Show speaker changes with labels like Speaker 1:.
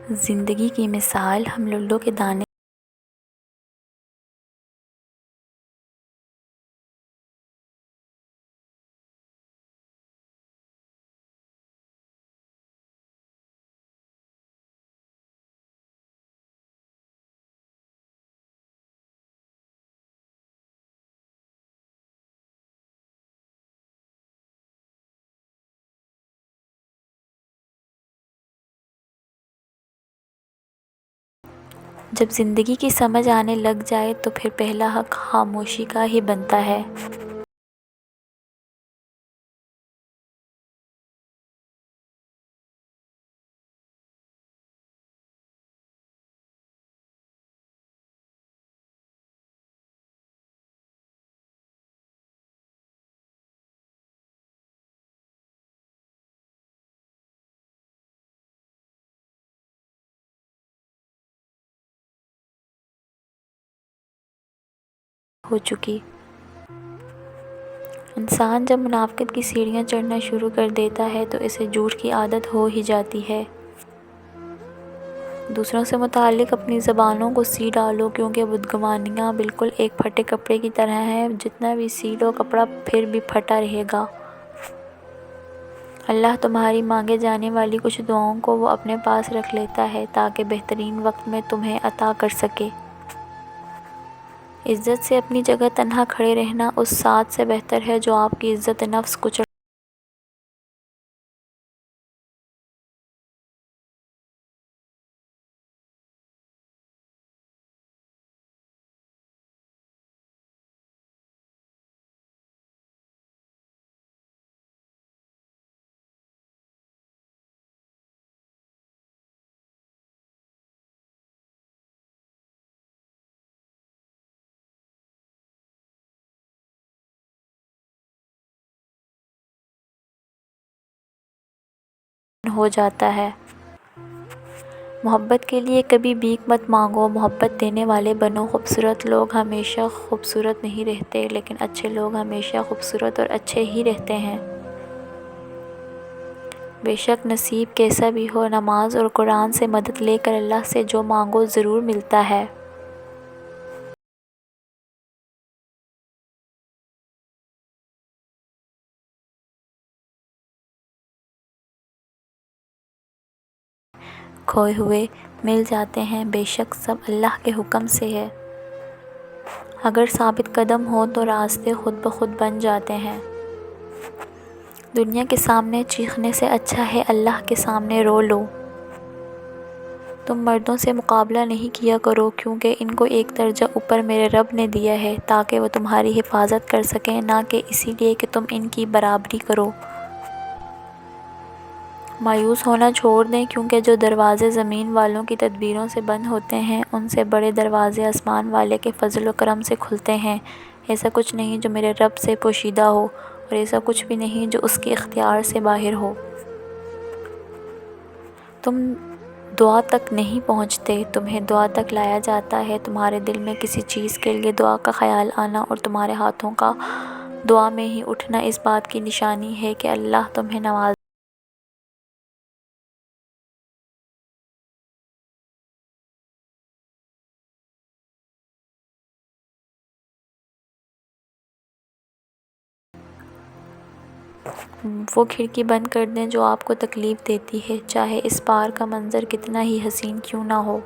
Speaker 1: زندگی کی مثال ہم لولو کے دانے جب زندگی کی سمجھ آنے لگ جائے تو پھر پہلا حق خاموشی کا ہی بنتا ہے۔ ہو چکی انسان جب منافقت کی سیڑھیاں چڑھنا شروع کر دیتا ہے تو اسے جھوٹ کی عادت ہو ہی جاتی ہے۔ دوسروں سے متعلق اپنی زبانوں کو سی ڈالو، کیونکہ بدگمانیاں بالکل ایک پھٹے کپڑے کی طرح ہیں، جتنا بھی سی لو کپڑا پھر بھی پھٹا رہے گا۔ اللہ تمہاری مانگے جانے والی کچھ دعاؤں کو وہ اپنے پاس رکھ لیتا ہے تاکہ بہترین وقت میں تمہیں عطا کر سکے۔ عزت سے اپنی جگہ تنہا کھڑے رہنا اس ساتھ سے بہتر ہے جو آپ کی عزت نفس کو ہو جاتا ہے۔ محبت کے لیے کبھی بھیک مت مانگو، محبت دینے والے بنو۔ خوبصورت لوگ ہمیشہ خوبصورت نہیں رہتے، لیکن اچھے لوگ ہمیشہ خوبصورت اور اچھے ہی رہتے ہیں۔ بے شک نصیب کیسا بھی ہو، نماز اور قرآن سے مدد لے کر اللہ سے جو مانگو ضرور ملتا ہے۔ کھوئے ہوئے مل جاتے ہیں، بے شک سب اللہ کے حکم سے ہے۔ اگر ثابت قدم ہو تو راستے خود بخود بن جاتے ہیں۔ دنیا کے سامنے چیخنے سے اچھا ہے اللہ کے سامنے رو لو۔ تم مردوں سے مقابلہ نہیں کیا کرو، کیونکہ ان کو ایک درجہ اوپر میرے رب نے دیا ہے تاکہ وہ تمہاری حفاظت کر سکیں، نہ کہ اسی لیے کہ تم ان کی برابری کرو۔ مایوس ہونا چھوڑ دیں، کیونکہ جو دروازے زمین والوں کی تدبیروں سے بند ہوتے ہیں ان سے بڑے دروازے آسمان والے کے فضل و کرم سے کھلتے ہیں۔ ایسا کچھ نہیں جو میرے رب سے پوشیدہ ہو، اور ایسا کچھ بھی نہیں جو اس کے اختیار سے باہر ہو۔ تم دعا تک نہیں پہنچتے، تمہیں دعا تک لایا جاتا ہے۔ تمہارے دل میں کسی چیز کے لیے دعا کا خیال آنا اور تمہارے ہاتھوں کا دعا میں ہی اٹھنا اس بات کی نشانی ہے کہ اللہ تمہیں نواز وہ کھڑکی بند کر دیں جو آپ کو تکلیف دیتی ہے، چاہے اس پار کا منظر کتنا ہی حسین کیوں نہ ہو۔